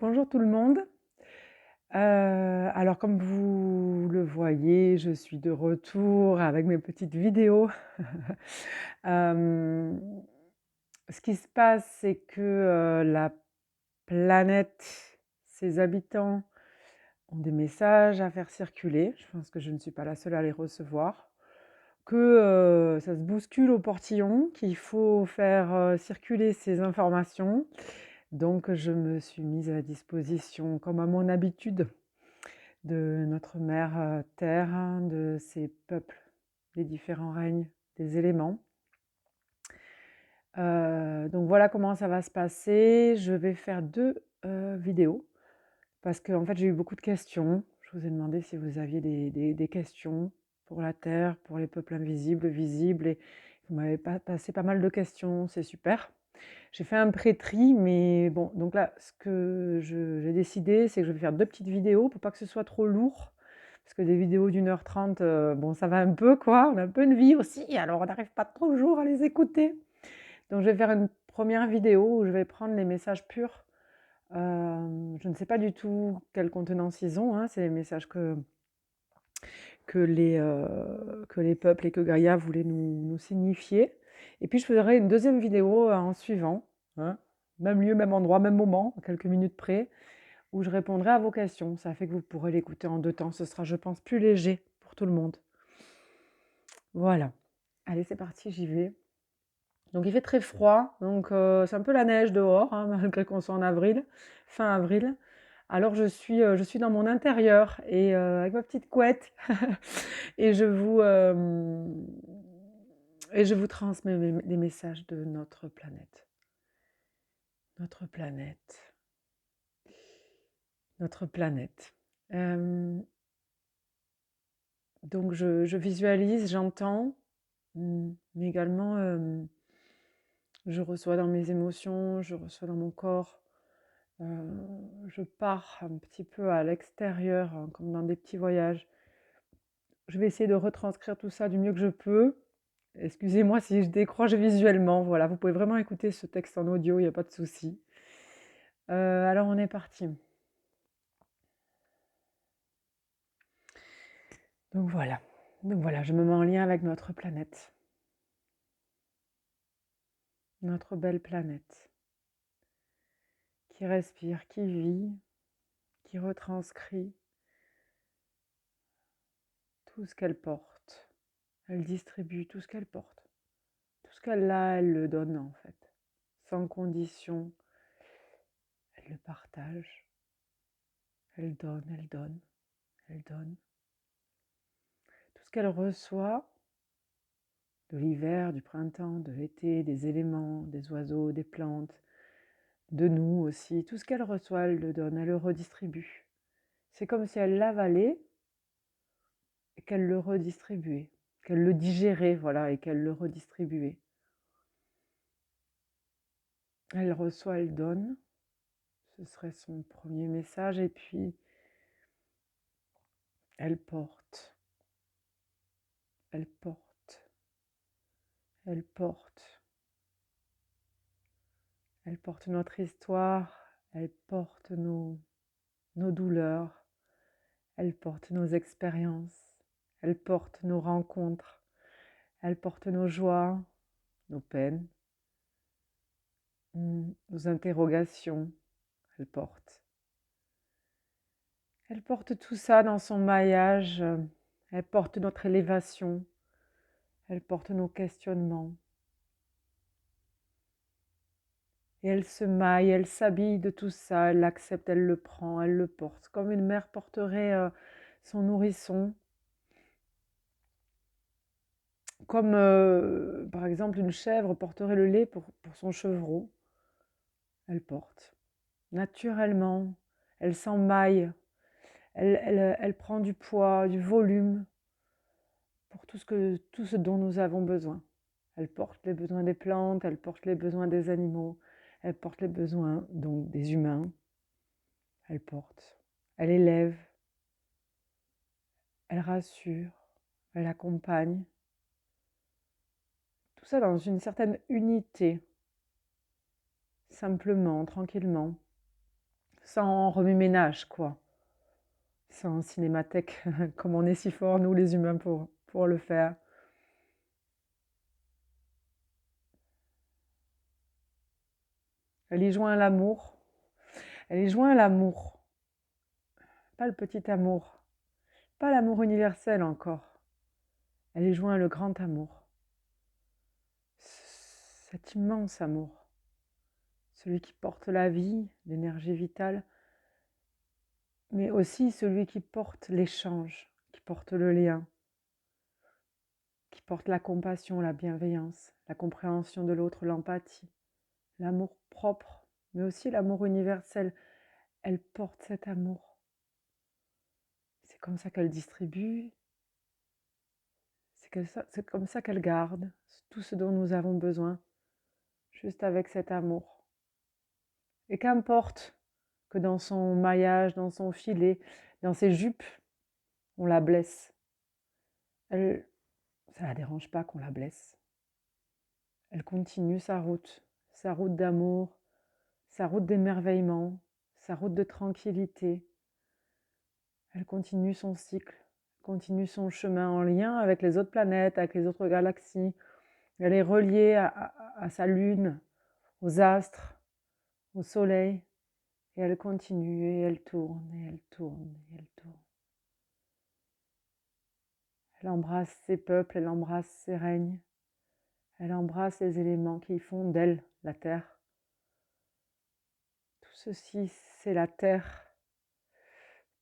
Bonjour tout le monde. Alors comme vous le voyez, je suis de retour avec mes petites vidéos. Hem, Ce qui se passe, c'est que, la planète, ses habitants ont des messages à faire circuler. Je pense que je ne suis pas la seule à les recevoir. Que, ça se bouscule au portillon, qu'il faut faire, circuler ces informations. Donc je me suis mise à disposition, comme à mon habitude, de notre mère, terre, hein, de ses peuples, des différents règnes, des éléments. Donc voilà comment ça va se passer. Je vais faire 2 vidéos parce qu'en fait, j'ai eu beaucoup de questions. Je vous ai demandé si vous aviez des questions pour la terre, pour les peuples invisibles, visibles, et vous m'avez passé pas mal de questions, c'est super. J'ai fait un pré-tri, mais bon, donc là, ce que j'ai décidé, c'est que je vais faire 2 petites vidéos pour pas que ce soit trop lourd. Parce que des vidéos d'1 h 30, bon, ça va un peu, quoi. On a un peu une vie aussi, alors on n'arrive pas toujours à les écouter. Donc je vais faire une première vidéo où je vais prendre les messages purs. Je ne sais pas du tout quelle contenance ils ont, hein. C'est les messages que les peuples et que Gaïa voulaient nous signifier. Et puis je ferai une deuxième vidéo en suivant, hein, même lieu, même endroit, même moment, à quelques minutes près, où je répondrai à vos questions. Ça fait que vous pourrez l'écouter en 2 temps. Ce sera, je pense, plus léger pour tout le monde. Voilà. Allez, c'est parti, j'y vais. Donc il fait très froid, donc c'est un peu la neige dehors, hein, malgré qu'on soit en avril, fin avril. Alors je suis dans mon intérieur et avec ma petite couette et je vous transmets les messages de notre planète. Notre planète. Notre planète. Donc je visualise, j'entends, mais également je reçois dans mes émotions, je reçois dans mon corps. Je pars un petit peu à l'extérieur, hein, comme dans des petits voyages. Je vais essayer de retranscrire tout ça du mieux que je peux. Excusez-moi si je décroche visuellement. Voilà, vous pouvez vraiment écouter ce texte en audio, il n'y a pas de souci. Alors on est parti. Donc voilà. Donc voilà, je me mets en lien avec notre planète. Notre belle planète. Qui respire, qui vit, qui retranscrit tout ce qu'elle porte. Elle distribue tout ce qu'elle porte. Tout ce qu'elle a, elle le donne en fait. Sans condition. Elle le partage. Elle donne, elle donne, elle donne. Tout ce qu'elle reçoit, de l'hiver, du printemps, de l'été, des éléments, des oiseaux, des plantes, de nous aussi, tout ce qu'elle reçoit, elle le donne, elle le redistribue. C'est comme si elle l'avalait et qu'elle le redistribuait, qu'elle le digérait, voilà, et qu'elle le redistribuait. Elle reçoit, elle donne. Ce serait son premier message. Et puis, elle porte, elle porte, elle porte. Elle porte notre histoire, elle porte nos douleurs, elle porte nos expériences, elle porte nos rencontres, elle porte nos joies, nos peines, nos interrogations, elle porte. Elle porte tout ça dans son maillage, elle porte notre élévation, elle porte nos questionnements. Et elle se maille, elle s'habille de tout ça, elle l'accepte, elle le prend, elle le porte, comme une mère porterait son nourrisson, comme par exemple une chèvre porterait le lait pour son chevreau. Elle porte naturellement, elle s'emmaille, elle prend du poids, du volume pour tout ce dont nous avons besoin. Elle porte les besoins des plantes, elle porte les besoins des animaux, elle porte les besoins donc des humains. Elle porte, elle élève, elle rassure, elle accompagne. Tout ça dans une certaine unité, simplement, tranquillement, sans remue-ménage, quoi. Sans cinémathèque, comme on est si forts, nous les humains, pour le faire. Elle y joint l'amour. Elle y joint l'amour. Pas le petit amour. Pas l'amour universel encore. Elle y joint le grand amour. Cet immense amour. Celui qui porte la vie, l'énergie vitale, mais aussi celui qui porte l'échange, qui porte le lien, qui porte la compassion, la bienveillance, la compréhension de l'autre, l'empathie, l'amour propre, mais aussi l'amour universel. Elle porte cet amour. C'est comme ça qu'elle distribue, c'est comme ça qu'elle garde tout ce dont nous avons besoin, juste avec cet amour. Et qu'importe que dans son maillage, dans son filet, dans ses jupes, on la blesse. Ça ne la dérange pas qu'on la blesse. Elle continue sa route d'amour, sa route d'émerveillement, sa route de tranquillité. Elle continue son cycle, continue son chemin en lien avec les autres planètes, avec les autres galaxies. Elle est reliée à sa lune, aux astres, au soleil. Et elle continue, et elle tourne, et elle tourne, et elle tourne. Elle embrasse ses peuples, elle embrasse ses règnes. Elle embrasse les éléments qui font d'elle la terre. Tout ceci, c'est la terre.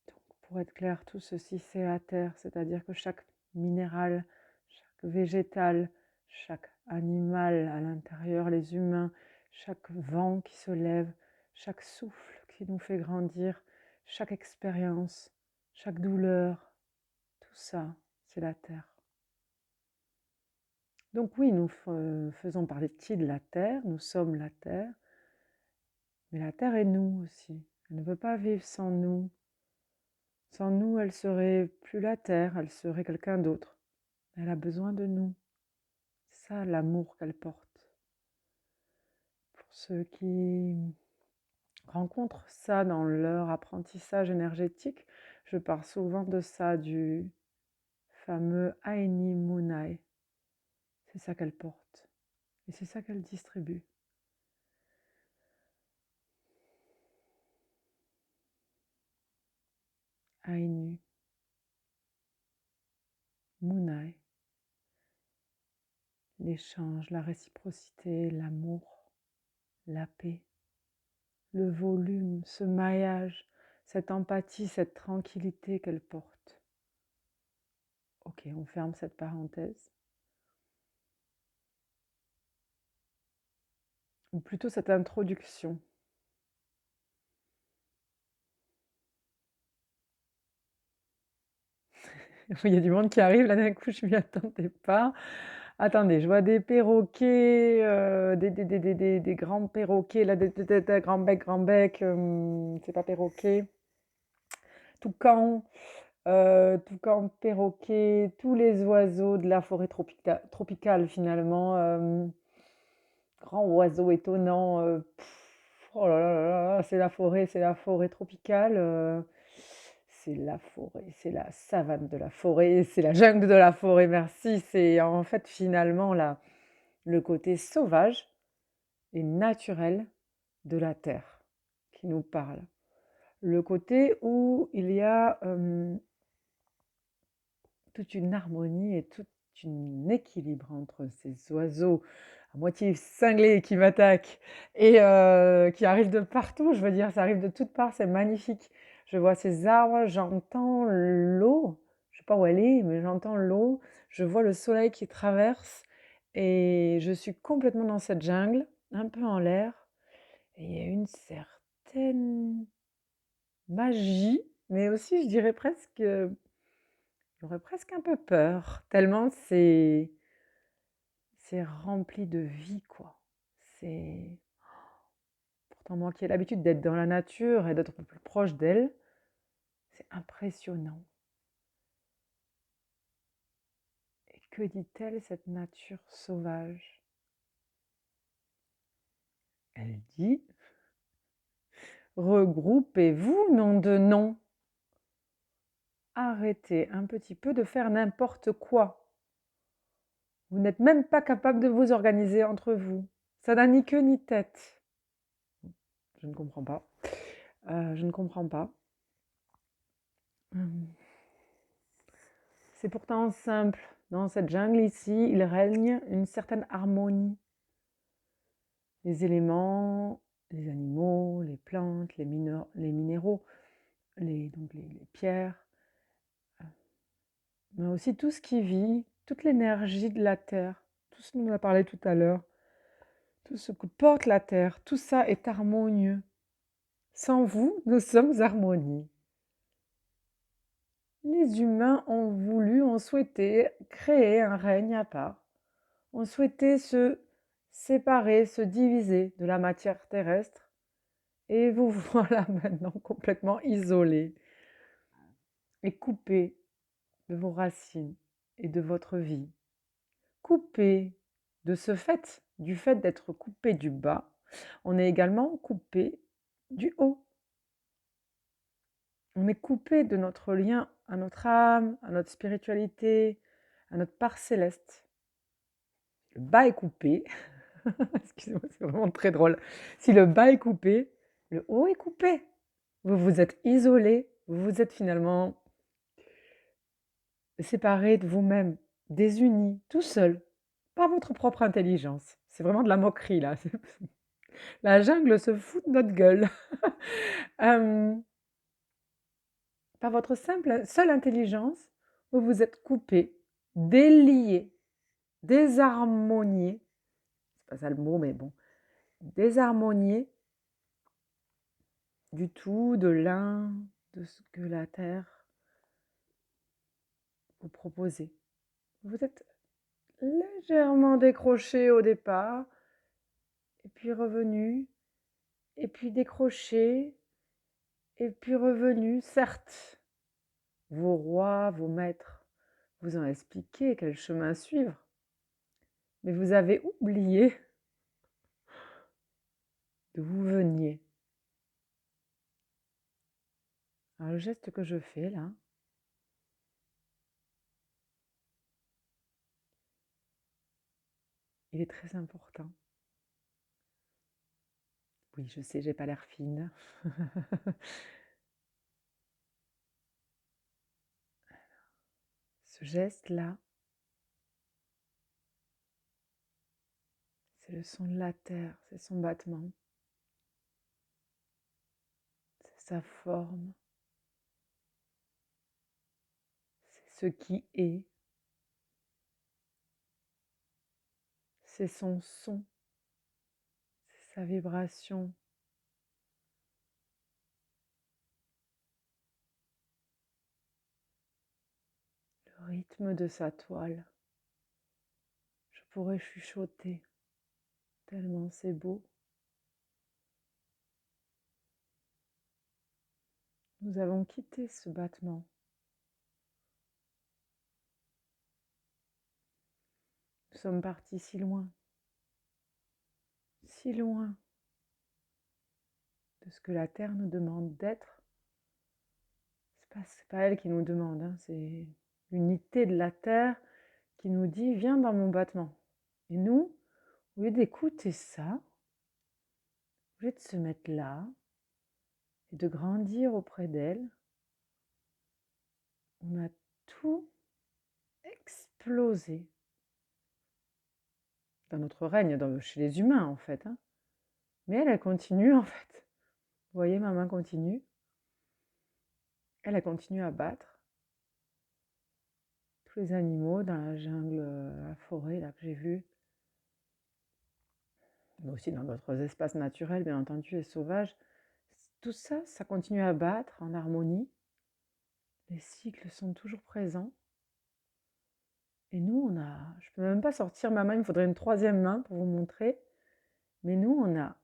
Donc, pour être clair, tout ceci, c'est la terre. C'est-à-dire que chaque minéral, chaque végétal, chaque animal à l'intérieur, les humains, chaque vent qui se lève, chaque souffle qui nous fait grandir, chaque expérience, chaque douleur, tout ça, c'est la terre. Donc oui, nous faisons partie de la terre, nous sommes la terre, mais la terre est nous aussi. Elle ne veut pas vivre sans nous. Sans nous, elle serait plus la terre, elle serait quelqu'un d'autre. Elle a besoin de nous. C'est ça l'amour qu'elle porte. Pour ceux qui rencontrent ça dans leur apprentissage énergétique, je parle souvent de ça, du fameux Aini Munai. C'est ça qu'elle porte. Et c'est ça qu'elle distribue. Ainu Munai. L'échange, la réciprocité, l'amour, la paix, le volume, ce maillage, cette empathie, cette tranquillité qu'elle porte. Ok, on ferme cette parenthèse. Ou plutôt cette introduction. Il y a du monde qui arrive, là d'un coup je m'y attendais pas. Attendez, je vois des perroquets, des grands perroquets, là, des grands bec, c'est pas perroquet. Toucan, toucan, perroquet, tous les oiseaux de la forêt tropicale finalement. Grands oiseaux étonnants. Oh là là là là, c'est la forêt tropicale. C'est la forêt, c'est la savane de la forêt, c'est la jungle de la forêt, merci. C'est en fait finalement le côté sauvage et naturel de la terre qui nous parle. Le côté où il y a toute une harmonie et tout un équilibre entre ces oiseaux à moitié cinglés qui m'attaquent et qui arrivent de partout. Je veux dire, ça arrive de toutes parts, c'est magnifique. Je vois ces arbres, j'entends l'eau. Je ne sais pas où elle est, mais j'entends l'eau. Je vois le soleil qui traverse et je suis complètement dans cette jungle, un peu en l'air. Et il y a une certaine magie, mais aussi, je dirais presque, j'aurais presque un peu peur, tellement c'est rempli de vie, quoi. C'est pourtant moi qui ai l'habitude d'être dans la nature et d'être un peu plus proche d'elle, c'est impressionnant. Et que dit-elle, cette nature sauvage? Elle dit Regroupez-vous, nom de nom. Arrêtez un petit peu de faire n'importe quoi. Vous n'êtes même pas capable de vous organiser entre vous. Ça n'a ni queue ni tête. Je ne comprends pas. Je ne comprends pas. C'est pourtant simple. Dans cette jungle ici, il règne une certaine harmonie. Les éléments, les animaux, les plantes, les minéraux, donc les pierres, mais aussi tout ce qui vit, toute l'énergie de la Terre, tout ce dont on a parlé tout à l'heure, tout ce que porte la Terre, tout ça est harmonieux. Sans vous, nous sommes harmonie. Les humains ont souhaité créer un règne à part, ont souhaité se séparer, se diviser de la matière terrestre, et vous voilà maintenant complètement isolés et coupés de vos racines et de votre vie. Coupés de ce fait, du fait d'être coupé du bas, on est également coupé du haut. On est coupé de notre lien à notre âme, à notre spiritualité, à notre part céleste. Le bas est coupé. Excusez-moi, c'est vraiment très drôle. Si le bas est coupé, le haut est coupé. Vous vous êtes isolé, vous vous êtes finalement séparé de vous-même, désunis, tout seul, par votre propre intelligence. C'est vraiment de la moquerie là. La jungle se fout de notre gueule. Par votre seule intelligence, vous vous êtes coupé, délié, désharmonié. C'est pas ça le mot, mais bon. Désharmonié du tout, de l'un, de ce que la Terre vous proposait. Vous êtes légèrement décroché au départ, et puis revenu, et puis décroché, et puis revenu. Certes, vos rois, vos maîtres vous ont expliqué quel chemin suivre, mais vous avez oublié d'où vous veniez. Alors le geste que je fais là, il est très important. Oui, je sais, j'ai pas l'air fine. Ce geste-là, c'est le son de la terre, c'est son battement, c'est sa forme, c'est ce qui est, c'est son son, c'est sa vibration. Le rythme de sa toile. Je pourrais chuchoter, tellement c'est beau. Nous avons quitté ce battement. Nous sommes partis si loin de ce que la Terre nous demande d'être. C'est pas elle qui nous demande, hein, c'est l'unité de la Terre qui nous dit « Viens dans mon battement ». Et nous, au lieu d'écouter ça, au lieu de se mettre là et de grandir auprès d'elle, on a tout explosé dans notre règne, chez les humains en fait. Hein. Mais elle continue en fait. Vous voyez, ma main continue. Elle continue à battre tous les animaux dans la jungle, la forêt là que j'ai vu. Mais aussi dans d'autres espaces naturels, bien entendu, et sauvages. Tout ça, ça continue à battre en harmonie. Les cycles sont toujours présents. Et nous, je ne peux même pas sortir ma main, il me faudrait une troisième main pour vous montrer. Mais nous, on a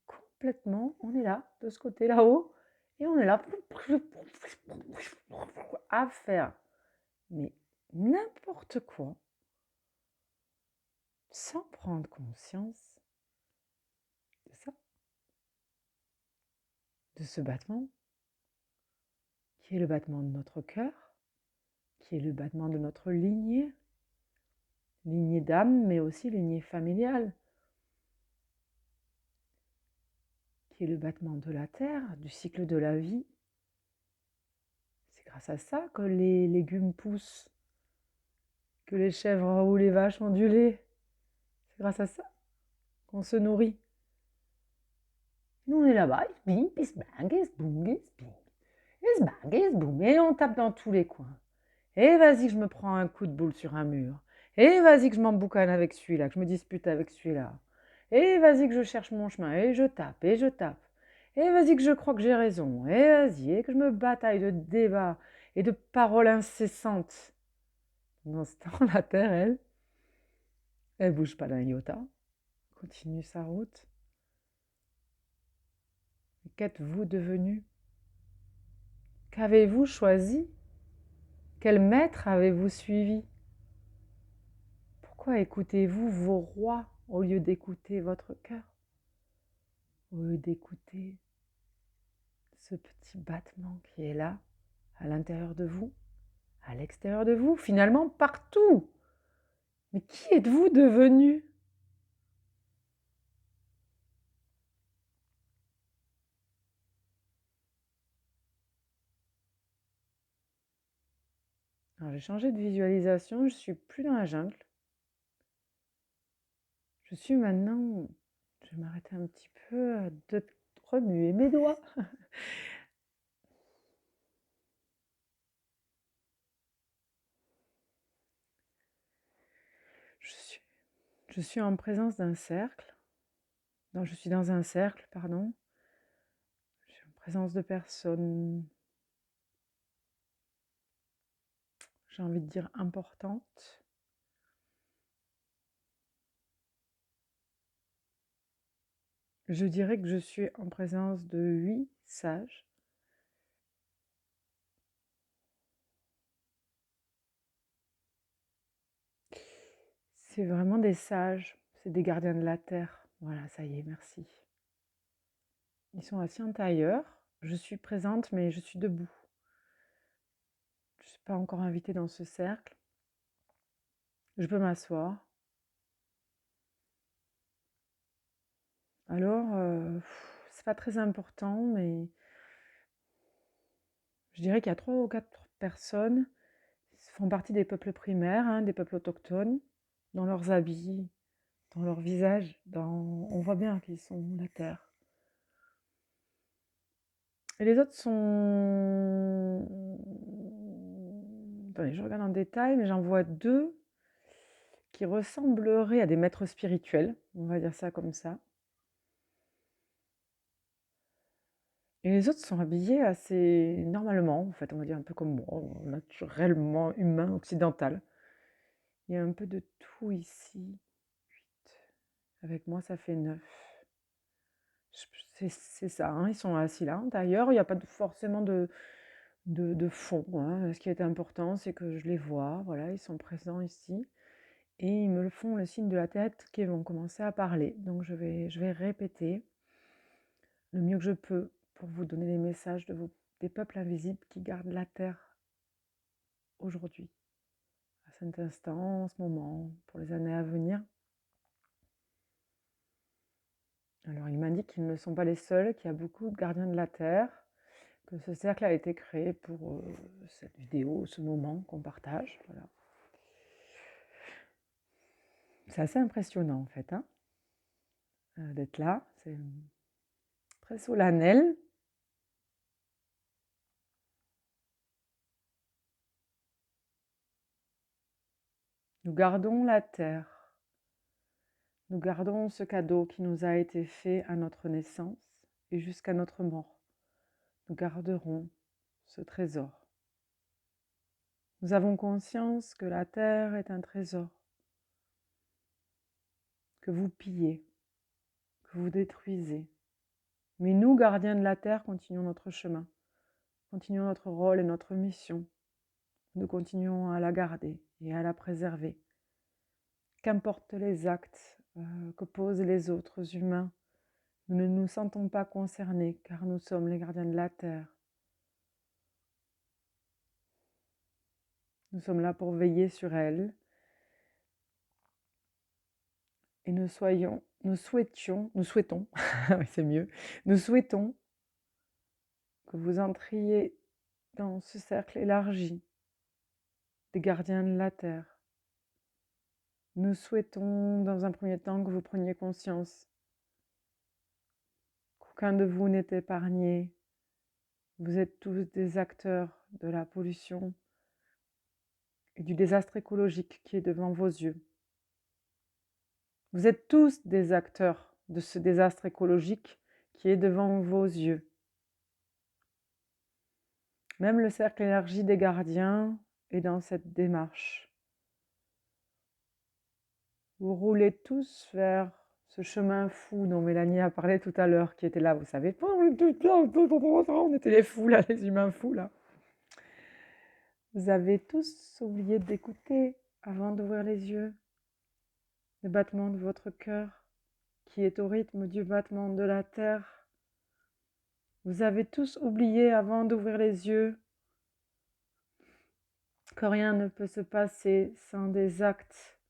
complètement, on est là, de ce côté là-haut, et on est là à faire, mais n'importe quoi, sans prendre conscience de ça. de ce battement, qui est le battement de notre cœur, qui est le battement de notre lignée d'âme, mais aussi lignée familiale, qui est le battement de la terre, du cycle de la vie. C'est grâce à ça que les légumes poussent, que les chèvres ou les vaches ont du lait. C'est grâce à ça qu'on se nourrit. Nous, on est là-bas, bing, bis, bang, is, boum, is, bing, is, bang, is, boum, et on tape dans tous les coins. Et vas-y que je me prends un coup de boule sur un mur. Et vas-y que je m'emboucane avec celui-là, que je me dispute avec celui-là. Et vas-y que je cherche mon chemin, et je tape, et je tape. Et vas-y que je crois que j'ai raison, et vas-y, et que je me bataille de débats et de paroles incessantes. Dans ce temps, la Terre, elle bouge pas d'un iota, continue sa route. Qu'êtes-vous devenu? Qu'avez-vous choisi? Quel maître avez-vous suivi? Pourquoi écoutez-vous vos rois au lieu d'écouter votre cœur? Au lieu d'écouter ce petit battement qui est là, à l'intérieur de vous, à l'extérieur de vous, finalement partout. Mais qui êtes-vous devenu? Alors j'ai changé de visualisation, je suis plus dans la jungle. Je suis maintenant, je vais m'arrêter un petit peu de remuer mes doigts. Je suis en présence d'un cercle. Non, je suis dans un cercle, pardon. Je suis en présence de personnes, j'ai envie de dire importantes. Je dirais que je suis en présence de 8 sages. C'est vraiment des sages, c'est des gardiens de la terre. Voilà, ça y est, merci. Ils sont assis en tailleur. Je suis présente, mais je suis debout. Je ne suis pas encore invitée dans ce cercle. Je peux m'asseoir. Alors, c'est pas très important, mais je dirais qu'il y a 3 ou 4 personnes qui font partie des peuples primaires, hein, des peuples autochtones, dans leurs habits, dans leur visage, on voit bien qu'ils sont la terre. Et les autres sont... Attendez, je regarde en détail, mais j'en vois 2 qui ressembleraient à des maîtres spirituels, on va dire ça comme ça. Et les autres sont habillés assez normalement, en fait, on va dire un peu comme moi, naturellement humain, occidental. Il y a un peu de tout ici. 8. Avec moi, ça fait 9. C'est ça, hein, ils sont assis là. D'ailleurs, il n'y a pas forcément de fond, hein. Ce qui est important, c'est que je les vois, voilà, ils sont présents ici. Et ils me font le signe de la tête qu'ils vont commencer à parler. Donc je vais répéter le mieux que je peux pour vous donner les messages des peuples invisibles qui gardent la terre aujourd'hui, à cet instant, en ce moment, pour les années à venir. Alors il m'indique qu'ils ne sont pas les seuls, qu'il y a beaucoup de gardiens de la terre, que ce cercle a été créé pour cette vidéo, ce moment qu'on partage. Voilà. C'est assez impressionnant en fait, hein, d'être là, c'est très solennel. Nous gardons la terre. Nous gardons ce cadeau qui nous a été fait à notre naissance et jusqu'à notre mort. Nous garderons ce trésor. Nous avons conscience que la terre est un trésor, que vous pillez, que vous détruisez. Mais nous, gardiens de la terre, continuons notre chemin, continuons notre rôle et notre mission. Nous continuons à la garder et à la préserver. Qu'importe les actes que posent les autres humains Nous ne nous sentons pas concernés car nous sommes les gardiens de la terre. Nous sommes là pour veiller sur elle et nous souhaitons, oui, c'est mieux, nous souhaitons que vous entriez dans ce cercle élargi des gardiens de la terre. Nous souhaitons dans un premier temps que vous preniez conscience qu'aucun de vous n'est épargné. Vous êtes tous des acteurs de la pollution et du désastre écologique qui est devant vos yeux. Vous êtes tous des acteurs de ce désastre écologique qui est devant vos yeux. Même le cercle élargi des gardiens est dans cette démarche. Vous roulez tous vers ce chemin fou dont Mélanie a parlé tout à l'heure, qui était là, vous savez, on était les fous là, les humains fous là. Vous avez tous oublié d'écouter avant d'ouvrir les yeux le battement de votre cœur qui est au rythme du battement de la terre. Vous avez tous oublié avant d'ouvrir les yeux que rien ne peut se passer sans des actes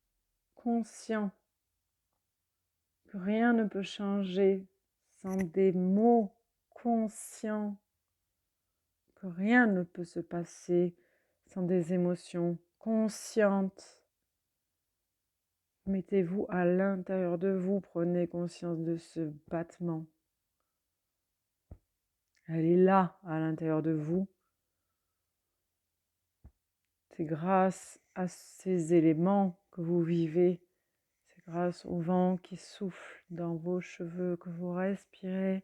conscients, que rien ne peut changer sans des mots conscients, que rien ne peut se passer sans des émotions conscientes. Mettez-vous à l'intérieur de vous, prenez conscience de ce battement. Elle est là, à l'intérieur de vous. C'est grâce à ces éléments que vous vivez. C'est grâce au vent qui souffle dans vos cheveux que vous respirez.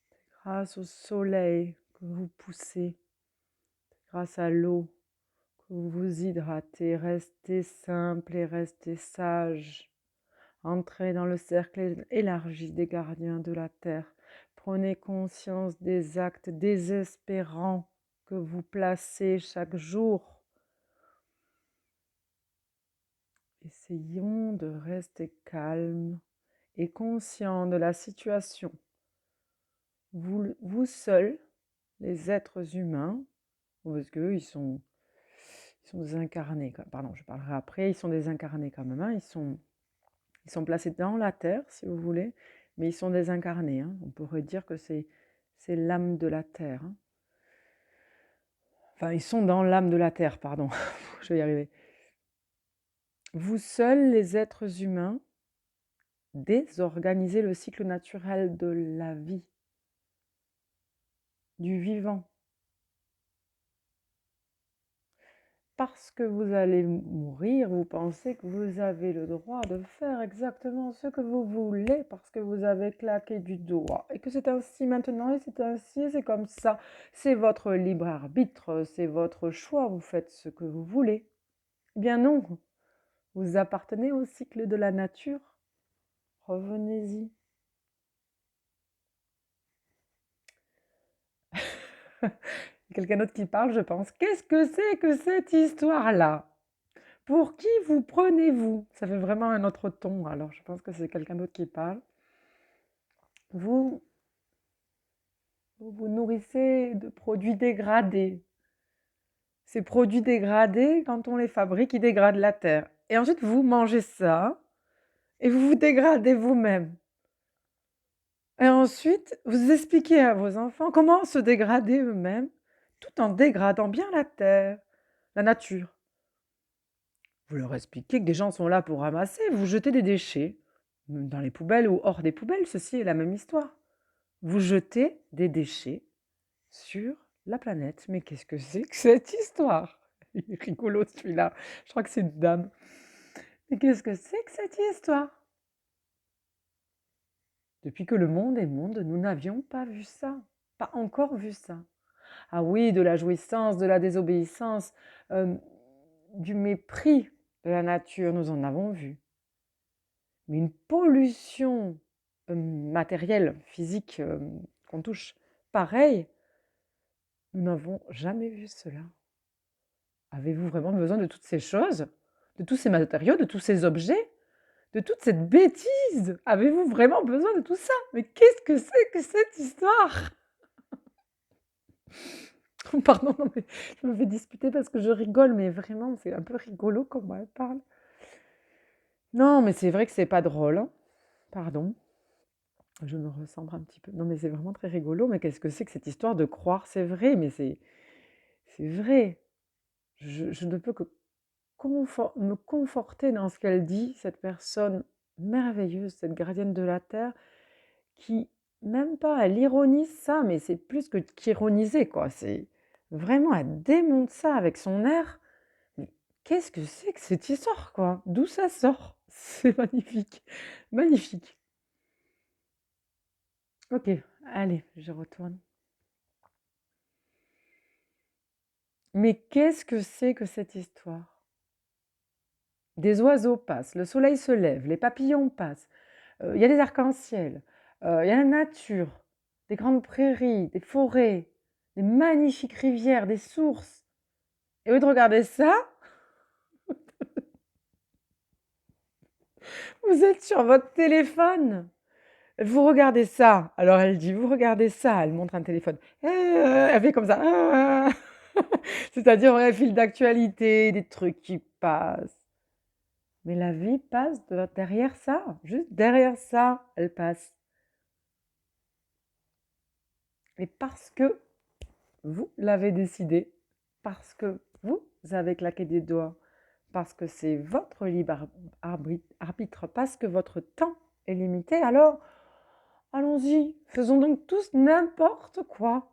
C'est grâce au soleil que vous poussez. C'est grâce à l'eau que vous vous hydratez. Restez simple et restez sage. Entrez dans le cercle élargi des gardiens de la terre. Prenez conscience des actes désespérants que vous placez chaque jour. Essayons de rester calme et conscient de la situation. Vous seuls, les êtres humains, parce qu'eux, ils sont désincarnés. Pardon, je parlerai après. Ils sont désincarnés quand même. Hein, ils sont placés dans la terre, si vous voulez, mais ils sont désincarnés. Hein. On pourrait dire que c'est l'âme de la terre. Hein. Enfin, ils sont dans l'âme de la terre, pardon. Je vais y arriver. Vous seuls, les êtres humains, désorganisez le cycle naturel de la vie, du vivant. Parce que vous allez mourir, vous pensez que vous avez le droit de faire exactement ce que vous voulez parce que vous avez claqué du doigt et que c'est ainsi maintenant et c'est ainsi, c'est comme ça. C'est votre libre arbitre, c'est votre choix, vous faites ce que vous voulez. Eh bien non, vous appartenez au cycle de la nature. Revenez-y. Quelqu'un d'autre qui parle, je pense. Qu'est-ce que c'est que cette histoire-là? Pour qui vous prenez-vous? Ça fait vraiment un autre ton, alors je pense que c'est quelqu'un d'autre qui parle. Vous vous nourrissez de produits dégradés. Ces produits dégradés, quand on les fabrique, ils dégradent la terre. Et ensuite, vous mangez ça et vous vous dégradez vous-même. Et ensuite, vous expliquez à vos enfants comment se dégrader eux-mêmes tout en dégradant bien la terre, la nature. Vous leur expliquez que des gens sont là pour ramasser, vous jetez des déchets dans les poubelles ou hors des poubelles, ceci est la même histoire. Vous jetez des déchets sur la planète. Mais qu'est-ce que c'est que cette histoire? Il est rigolo celui-là. Je crois que c'est une dame. Mais qu'est-ce que c'est que cette histoire? Depuis que le monde est monde, nous n'avions pas vu ça. Pas encore vu ça. Ah oui, de la jouissance, de la désobéissance, du mépris de la nature, nous en avons vu. Mais une pollution matérielle, physique, qu'on touche, pareil, nous n'avons jamais vu cela. Avez-vous vraiment besoin de toutes ces choses, de tous ces matériaux, de tous ces objets, de toute cette bêtise? Avez-vous vraiment besoin de tout ça? Mais qu'est-ce que c'est que cette histoire? Pardon, non mais je me fais disputer parce que je rigole, mais vraiment, c'est un peu rigolo comment elle parle. Non, mais c'est vrai que c'est pas drôle, hein. Pardon, je me recentre un petit peu. Non, mais c'est vraiment très rigolo, mais qu'est-ce que c'est que cette histoire de croire? C'est vrai, mais c'est vrai. Je ne peux que me conforter dans ce qu'elle dit, cette personne merveilleuse, cette gardienne de la terre, qui, même pas, elle ironise ça, mais c'est plus que qu'ironiser, quoi. C'est vraiment, elle démonte ça avec son air. Mais qu'est-ce que c'est que cette histoire, quoi? D'où ça sort? C'est magnifique, magnifique. Ok, allez, je retourne. Mais qu'est-ce que c'est que cette histoire? Des oiseaux passent, le soleil se lève, les papillons passent, il y a des arcs-en-ciel, il y a la nature, des grandes prairies, des forêts, des magnifiques rivières, des sources. Et au lieu de regarder ça, vous êtes sur votre téléphone. Vous regardez ça. Alors elle dit, vous regardez ça. Elle montre un téléphone. Elle fait comme ça. C'est-à-dire un fil d'actualité, des trucs qui passent. Mais la vie passe derrière ça. Juste derrière ça, elle passe. Et parce que vous l'avez décidé, parce que vous avez claqué des doigts, parce que c'est votre libre arbitre, parce que votre temps est limité, alors allons-y, faisons donc tous n'importe quoi.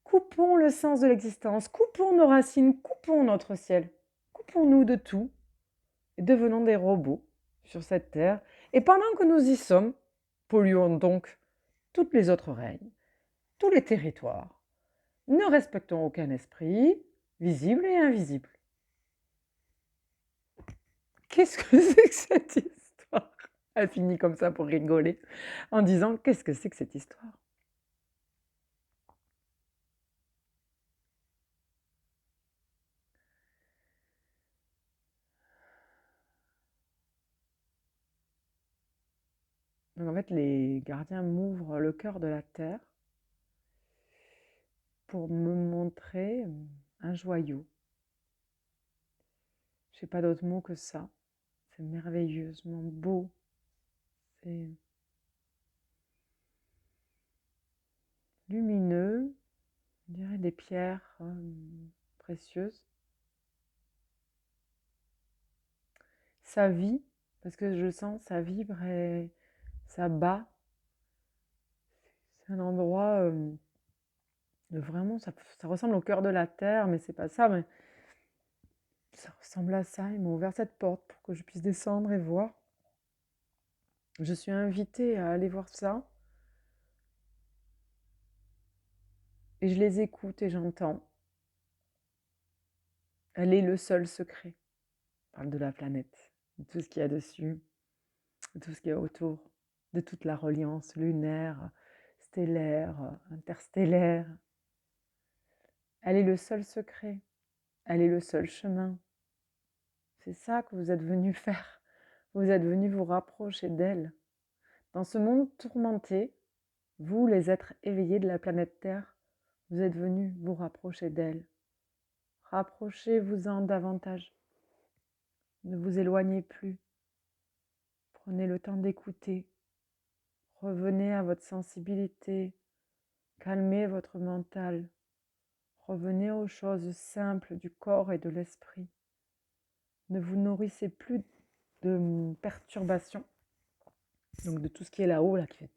Coupons le sens de l'existence, coupons nos racines, coupons notre ciel, coupons-nous de tout et devenons des robots sur cette terre. Et pendant que nous y sommes, polluons donc toutes les autres règnes, tous les territoires. Ne respectons aucun esprit, visible et invisible. Qu'est-ce que c'est que cette histoire? Elle finit comme ça pour rigoler, en disant qu'est-ce que c'est que cette histoire? Donc en fait, les gardiens m'ouvrent le cœur de la terre pour me montrer un joyau. Je n'ai pas d'autre mot que ça. C'est merveilleusement beau. C'est lumineux, on dirait des pierres précieuses. Ça vit, parce que je sens ça vibre et ça bat. C'est un endroit vraiment, ça ressemble au cœur de la terre, mais c'est pas ça, mais ça ressemble à ça. Ils m'ont ouvert cette porte pour que je puisse descendre et voir. Je suis invitée à aller voir ça. Et je les écoute et j'entends. Elle est le seul secret. On parle de la planète, de tout ce qu'il y a dessus, de tout ce qu'il y a autour, de toute la reliance lunaire, stellaire, interstellaire. Elle est le seul secret. Elle est le seul chemin. C'est ça que vous êtes venu faire. Vous êtes venu vous rapprocher d'elle. Dans ce monde tourmenté, vous, les êtres éveillés de la planète Terre, vous êtes venus vous rapprocher d'elle. Rapprochez-vous-en davantage. Ne vous éloignez plus. Prenez le temps d'écouter. Revenez à votre sensibilité. Calmez votre mental. Revenez aux choses simples du corps et de l'esprit. Ne vous nourrissez plus de perturbations, donc de tout ce qui est là-haut, là, qui fait...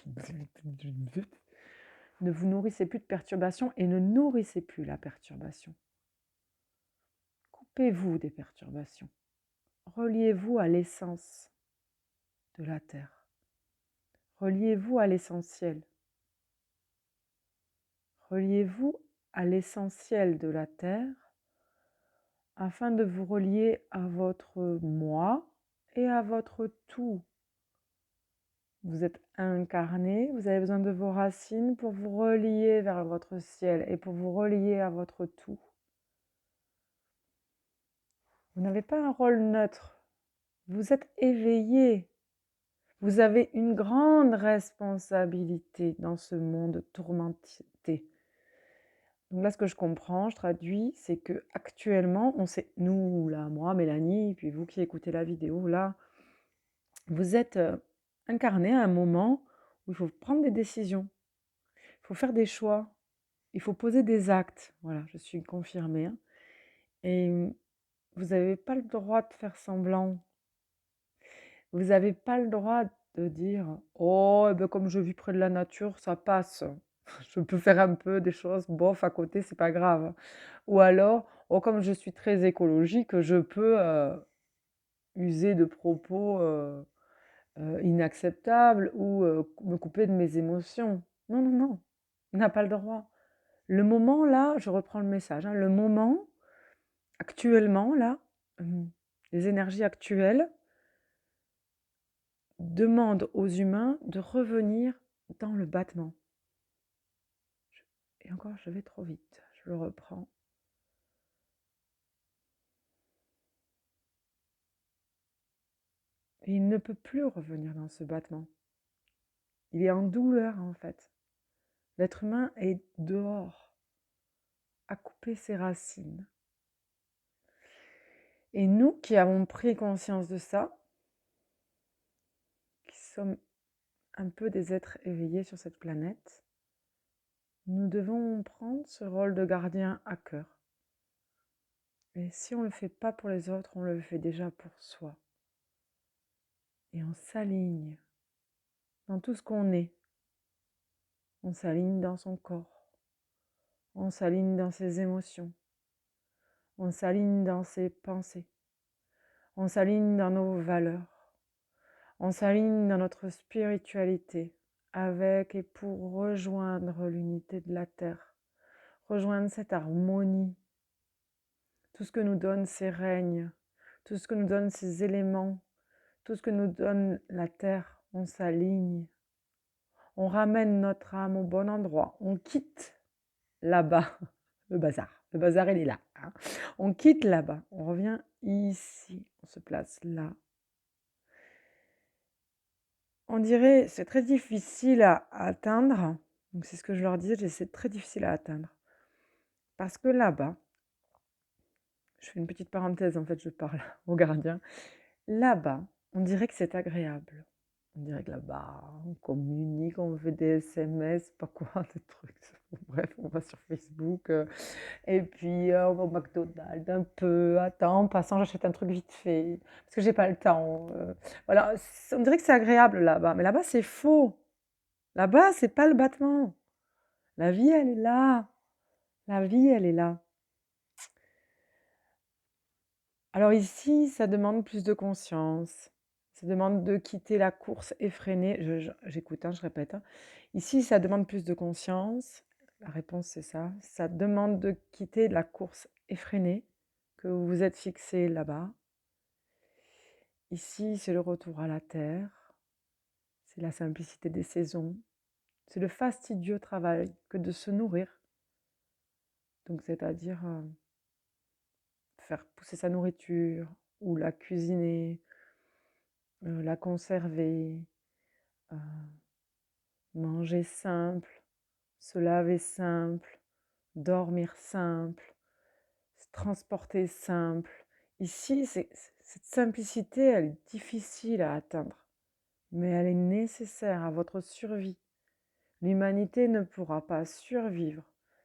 Ne vous nourrissez plus de perturbations et ne nourrissez plus la perturbation. Coupez-vous des perturbations. Reliez-vous à l'essence de la Terre. Reliez-vous à l'essentiel. Reliez-vous à l'essentiel de la Terre afin de vous relier à votre moi et à votre tout. Vous êtes incarné, vous avez besoin de vos racines pour vous relier vers votre ciel et pour vous relier à votre tout. Vous n'avez pas un rôle neutre Vous êtes éveillé. Vous avez une grande responsabilité dans ce monde tourmenté. Donc là, ce que je comprends, je traduis, c'est que actuellement, on sait, nous, là, moi, Mélanie, puis vous qui écoutez la vidéo, là, vous êtes incarné à un moment où il faut prendre des décisions, il faut faire des choix, il faut poser des actes. Voilà, je suis confirmée, hein. Et vous n'avez pas le droit de faire semblant. Vous n'avez pas le droit de dire oh, eh ben, comme je vis près de la nature, ça passe. Je peux faire un peu des choses, bof, à côté, c'est pas grave. Ou alors, oh, comme je suis très écologique, je peux user de propos inacceptables ou me couper de mes émotions. Non, non, non, il n'a pas le droit. Le moment, là, je reprends le message, hein, le moment, actuellement, là, les énergies actuelles demandent aux humains de revenir dans le battement. Et encore, je vais trop vite, je le reprends. Et il ne peut plus revenir dans ce battement. Il est en douleur, en fait. L'être humain est dehors, à couper ses racines. Et nous qui avons pris conscience de ça, qui sommes un peu des êtres éveillés sur cette planète, nous devons prendre ce rôle de gardien à cœur. Et si on ne le fait pas pour les autres, on le fait déjà pour soi. Et on s'aligne dans tout ce qu'on est. On s'aligne dans son corps. On s'aligne dans ses émotions. On s'aligne dans ses pensées. On s'aligne dans nos valeurs. On s'aligne dans notre spiritualité avec et pour rejoindre l'unité de la Terre, rejoindre cette harmonie, tout ce que nous donnent ces règnes, tout ce que nous donnent ces éléments, tout ce que nous donne la Terre, on s'aligne, on ramène notre âme au bon endroit, on quitte là-bas le bazar. Le bazar, il est là, hein. On quitte là-bas, on revient ici, on se place là. On dirait, c'est très difficile à atteindre. Donc c'est ce que je leur disais, c'est très difficile à atteindre. Parce que là-bas, je fais une petite parenthèse, en fait, je parle au gardien. Là-bas, on dirait que c'est agréable. On dirait que là-bas, on communique, on fait des SMS, pas quoi, des trucs. Bref, on va sur Facebook. Et puis, on va au McDonald's un peu. Attends, en passant, j'achète un truc vite fait. Parce que j'ai pas le temps. Voilà, on dirait que c'est agréable là-bas. Mais là-bas, c'est faux. Là-bas, c'est pas le battement. La vie, elle est là. La vie, elle est là. Alors ici, ça demande plus de conscience. Ça demande de quitter la course effrénée. J'écoute, hein, je répète, hein. Ici, ça demande plus de conscience. La réponse, c'est ça. Ça demande de quitter la course effrénée que vous vous êtes fixé là-bas. Ici, c'est le retour à la terre. C'est la simplicité des saisons. C'est le fastidieux travail que de se nourrir. Donc, c'est-à-dire faire pousser sa nourriture ou la cuisiner, la conserver, manger simple, se laver simple, dormir simple, se transporter simple. Ici, cette simplicité, elle est difficile à atteindre, mais elle est nécessaire à votre survie. L'humanité ne pourra pas survivre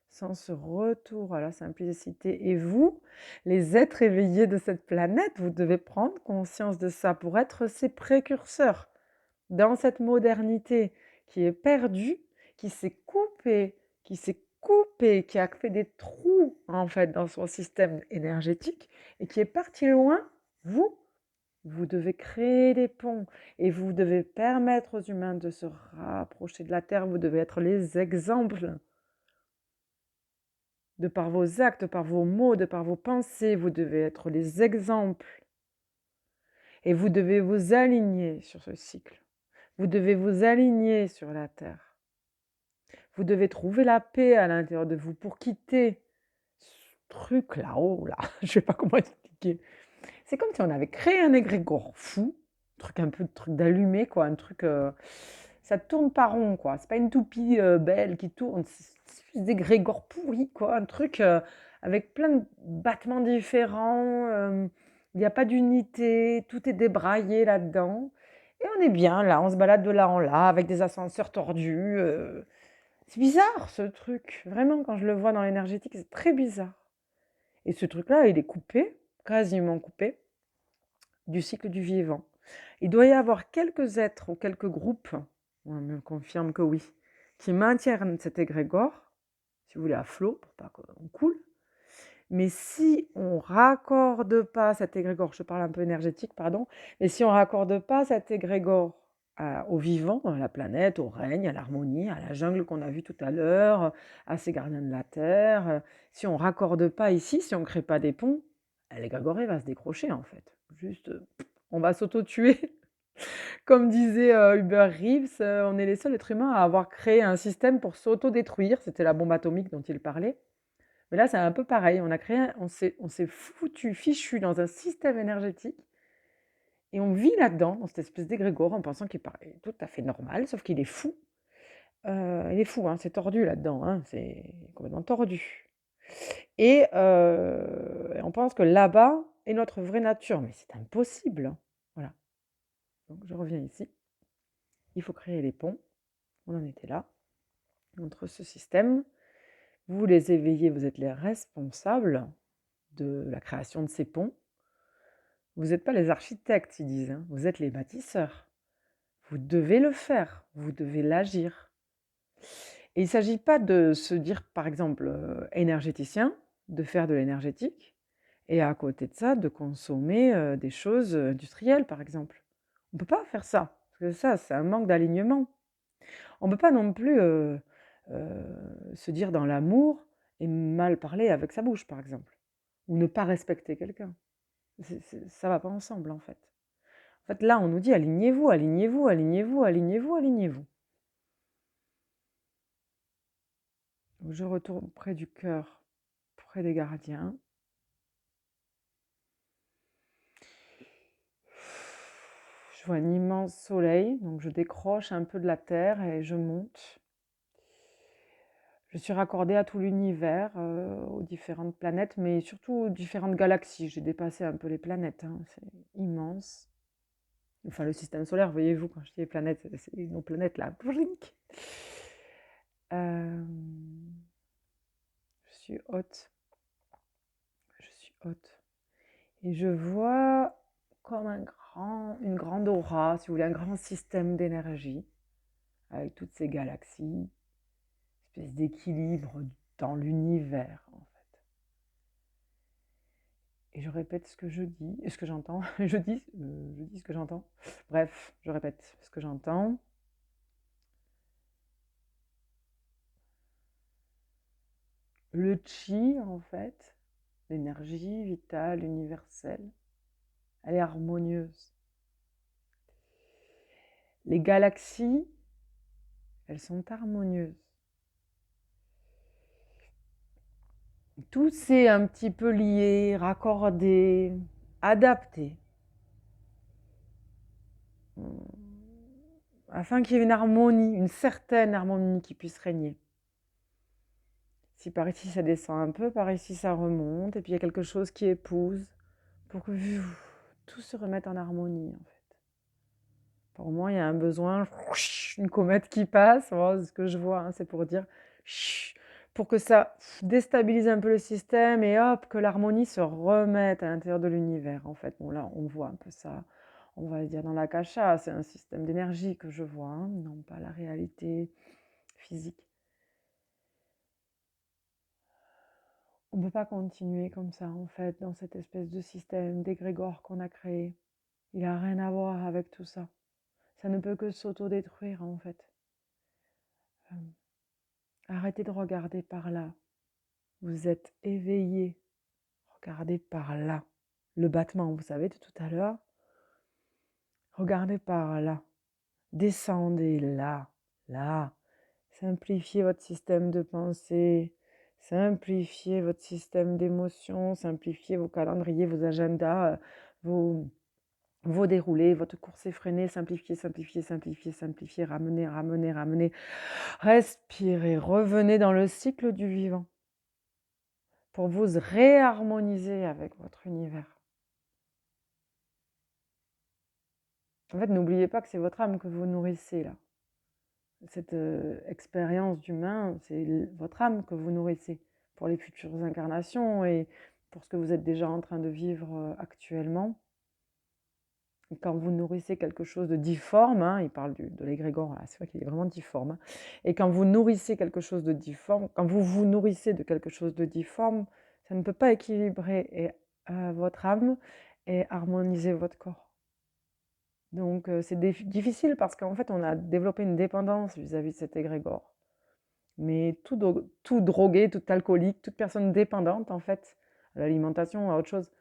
sans ce retour à la simplicité. Et vous, les êtres éveillés de cette planète, vous devez prendre conscience de ça pour être ces précurseurs dans cette modernité qui est perdue, qui s'est coupée, qui a fait des trous en fait dans son système énergétique et qui est parti loin. Vous devez créer des ponts et vous devez permettre aux humains de se rapprocher de la Terre. Vous devez être les exemples. De par vos actes, de par vos mots, de par vos pensées, vous devez être les exemples. Et vous devez vous aligner sur ce cycle. Vous devez vous aligner sur la Terre. Vous devez trouver la paix à l'intérieur de vous pour quitter ce truc là-haut, là. Je ne sais pas comment expliquer. C'est comme si on avait créé un égrégore fou, un peu de truc d'allumé, quoi, un truc... ça tourne pas rond, quoi. C'est pas une toupie belle qui tourne, c'est des égrégores pourris, quoi. Un truc avec plein de battements différents. Il n'y a pas d'unité, tout est débraillé là-dedans. Et on est bien, là, on se balade de là en là, avec des ascenseurs tordus. C'est bizarre, ce truc. Vraiment, quand je le vois dans l'énergétique, c'est très bizarre. Et ce truc-là, il est coupé, quasiment coupé, du cycle du vivant. Il doit y avoir quelques êtres ou quelques groupes, on me confirme que oui, qui maintiennent cet égrégore, si vous voulez, à flot, pour pas qu'on coule. Mais si on raccorde pas cet égrégore, je parle un peu énergétique, pardon, mais si on raccorde pas cet égrégore au vivant, à la planète, au règne, à l'harmonie, à la jungle qu'on a vue tout à l'heure, à ces gardiens de la Terre, si on raccorde pas ici, si on crée pas des ponts, l'égrégore va se décrocher en fait. Juste, on va s'auto-tuer. Comme disait Hubert Reeves, on est les seuls êtres humains à avoir créé un système pour s'auto-détruire. C'était la bombe atomique dont il parlait. Mais là, c'est un peu pareil. On s'est foutu, fichu dans un système énergétique et on vit là-dedans, dans cette espèce d'égrégore, en pensant qu'il est tout à fait normal, sauf qu'il est fou. Il est fou, hein, c'est tordu là-dedans, hein, c'est complètement tordu. Et on pense que là-bas est notre vraie nature, mais c'est impossible, hein. Voilà. Donc je reviens ici. Il faut créer les ponts. On en était là. Entre ce système, vous les éveillés, vous êtes les responsables de la création de ces ponts. Vous n'êtes pas les architectes, ils disent, hein. Vous êtes les bâtisseurs. Vous devez le faire, vous devez l'agir. Et il ne s'agit pas de se dire, par exemple, énergéticien, de faire de l'énergétique, et à côté de ça, de consommer des choses industrielles, par exemple. On ne peut pas faire ça, parce que ça, c'est un manque d'alignement. On ne peut pas non plus se dire dans l'amour et mal parler avec sa bouche, par exemple, ou ne pas respecter quelqu'un. Ça va pas ensemble, en fait. En fait, là, on nous dit alignez-vous, alignez-vous, alignez-vous, alignez-vous, alignez-vous. Je retourne près du cœur, près des gardiens. Je vois un immense soleil, donc je décroche un peu de la terre et je monte. Je suis raccordée à tout l'univers, aux différentes planètes, mais surtout aux différentes galaxies. J'ai dépassé un peu les planètes, hein, c'est immense. Enfin, le système solaire, voyez-vous, quand je dis les planètes, c'est nos planètes là. Je suis haute. Je suis haute. Et je vois comme une grande aura, si vous voulez, un grand système d'énergie, avec toutes ces galaxies, une espèce d'équilibre dans l'univers, en fait. Et je répète ce que je dis, et ce que j'entends. Je dis ce que j'entends. Bref, je répète ce que j'entends. Le chi, en fait, l'énergie vitale, universelle, elle est harmonieuse. Les galaxies, elles sont harmonieuses. Tout s'est un petit peu lié, raccordé, adapté, afin qu'il y ait une harmonie, une certaine harmonie qui puisse régner. Si par ici ça descend un peu, par ici ça remonte, et puis il y a quelque chose qui épouse, pour que tout se remette en harmonie, en fait. Pour moi, il y a un besoin, une comète qui passe, c'est ce que je vois, hein, c'est pour dire, pour que ça déstabilise un peu le système et hop, que l'harmonie se remette à l'intérieur de l'univers, en fait. Bon, là, on voit un peu ça, on va dire dans l'akasha, c'est un système d'énergie que je vois, hein, non pas la réalité physique. On ne peut pas continuer comme ça, en fait, dans cette espèce de système d'égrégore qu'on a créé. Il n'a rien à voir avec tout ça. Ça ne peut que s'auto-détruire, en fait. Arrêtez de regarder par là. Vous êtes éveillé. Regardez par là. Le battement, vous savez, de tout à l'heure. Regardez par là. Descendez là. Là. Simplifiez votre système de pensée. Simplifiez votre système d'émotions. Simplifiez vos calendriers, vos agendas. vos, vos déroulés, votre course effrénée, simplifiez, simplifiez, simplifiez, simplifiez, ramenez, ramenez, ramenez, respirez, revenez dans le cycle du vivant pour vous réharmoniser avec votre univers. En fait, n'oubliez pas que c'est votre âme que vous nourrissez là. Cette expérience d'humain, c'est votre âme que vous nourrissez pour les futures incarnations et pour ce que vous êtes déjà en train de vivre actuellement. Et quand vous nourrissez quelque chose de difforme, hein, il parle de l'égrégore, c'est vrai qu'il est vraiment difforme, hein, et quand vous nourrissez quelque chose de difforme, quand vous vous nourrissez de quelque chose de difforme, ça ne peut pas équilibrer votre âme et harmoniser votre corps. Donc c'est difficile parce qu'en fait on a développé une dépendance vis-à-vis de cet égrégore. Mais tout drogué, tout alcoolique, toute personne dépendante en fait, à l'alimentation, à autre chose,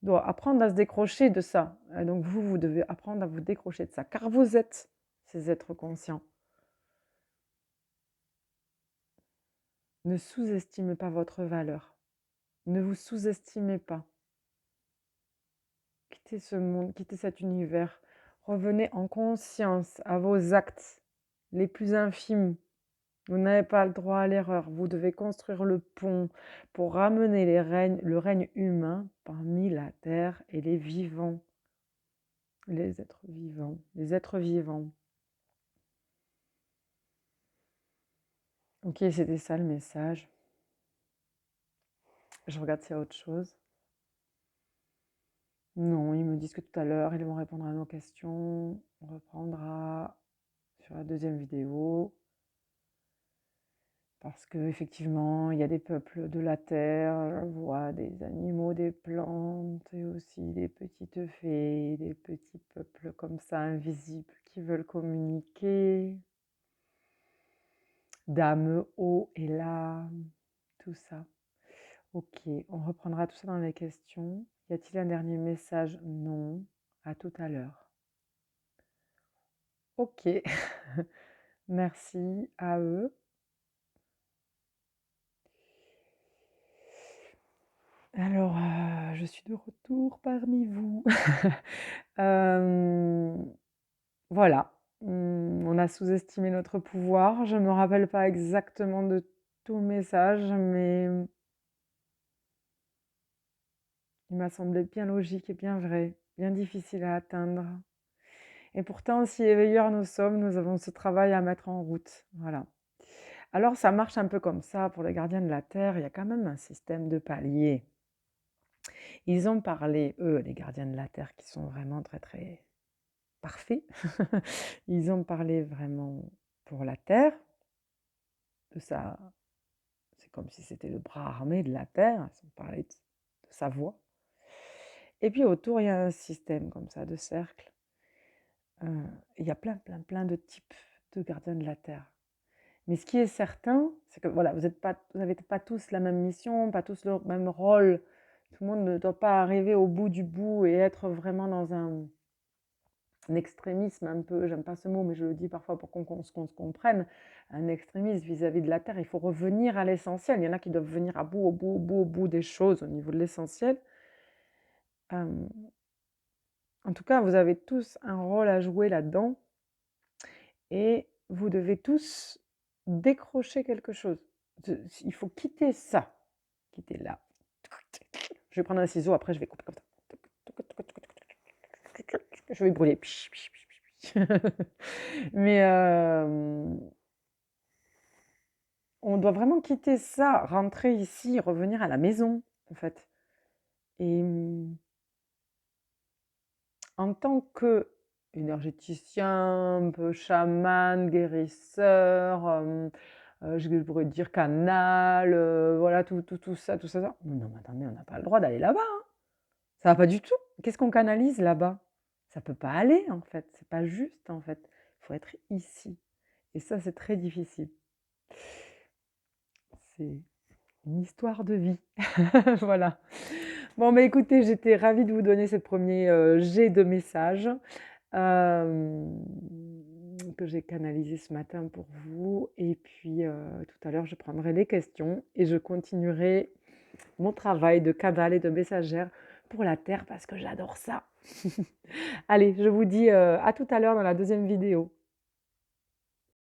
doit apprendre à se décrocher de ça. Et donc vous devez apprendre à vous décrocher de ça, car vous êtes ces êtres conscients. Ne sous-estimez pas votre valeur. Ne vous sous-estimez pas. Quittez ce monde, quittez cet univers. Revenez en conscience à vos actes les plus infimes. Vous n'avez pas le droit à l'erreur. Vous devez construire le pont pour ramener le règne humain parmi la terre et les vivants. Les êtres vivants. Les êtres vivants. Ok, c'était ça le message. Je regarde s'il y a autre chose. Non, ils me disent que tout à l'heure, ils vont répondre à nos questions. On reprendra sur la deuxième vidéo. Parce qu'effectivement, il y a des peuples de la terre, je vois des animaux, des plantes, et aussi des petites fées, des petits peuples comme ça, invisibles, qui veulent communiquer. Dame, haut et là, tout ça. Ok, on reprendra tout ça dans les questions. Y a-t-il un dernier message? Non. À tout à l'heure. Ok. Merci à eux. Alors, je suis de retour parmi vous. Voilà. On a sous-estimé notre pouvoir. Je ne me rappelle pas exactement de tout le message, mais il m'a semblé bien logique et bien vrai, bien difficile à atteindre. Et pourtant, si éveilleurs nous sommes, nous avons ce travail à mettre en route. Voilà. Alors, ça marche un peu comme ça pour les gardiens de la Terre. Il y a quand même un système de paliers. Ils ont parlé, eux, les gardiens de la Terre, qui sont vraiment très, très parfaits. Ils ont parlé vraiment pour la Terre, de ça. C'est comme si c'était le bras armé de la Terre. Ils ont parlé de sa voix. Et puis autour, il y a un système comme ça, de cercles. Il y a plein, plein, plein de types de gardiens de la Terre. Mais ce qui est certain, c'est que voilà, vous n'avez pas tous la même mission, pas tous le même rôle. Tout le monde ne doit pas arriver au bout du bout et être vraiment dans un extrémisme un peu, j'aime pas ce mot, mais je le dis parfois pour qu'on se comprenne, un extrémisme vis-à-vis de la Terre. Il faut revenir à l'essentiel. Il y en a qui doivent venir à bout, au bout des choses au niveau de l'essentiel. En tout cas, vous avez tous un rôle à jouer là-dedans et vous devez tous décrocher quelque chose. Il faut quitter ça, quitter là. Je vais prendre un ciseau, après je vais couper comme ça. Je vais brûler. Mais on doit vraiment quitter ça, rentrer ici, revenir à la maison, en fait. Et en tant que énergéticien, un peu chaman, guérisseur, je pourrais dire canal, voilà, tout ça, tout ça. Non, mais attendez, on n'a pas le droit d'aller là-bas, hein. Ça va pas du tout. Qu'est-ce qu'on canalise là-bas? Ça peut pas aller, en fait. C'est pas juste, en fait. Il faut être ici. Et ça, c'est très difficile. C'est une histoire de vie. Voilà. Bon, bah écoutez, j'étais ravie de vous donner ce premier jet de messages que j'ai canalisé ce matin pour vous. Et puis, tout à l'heure, je prendrai les questions et je continuerai mon travail de canal et de messagère pour la terre parce que j'adore ça. Allez, je vous dis, à tout à l'heure dans la deuxième vidéo.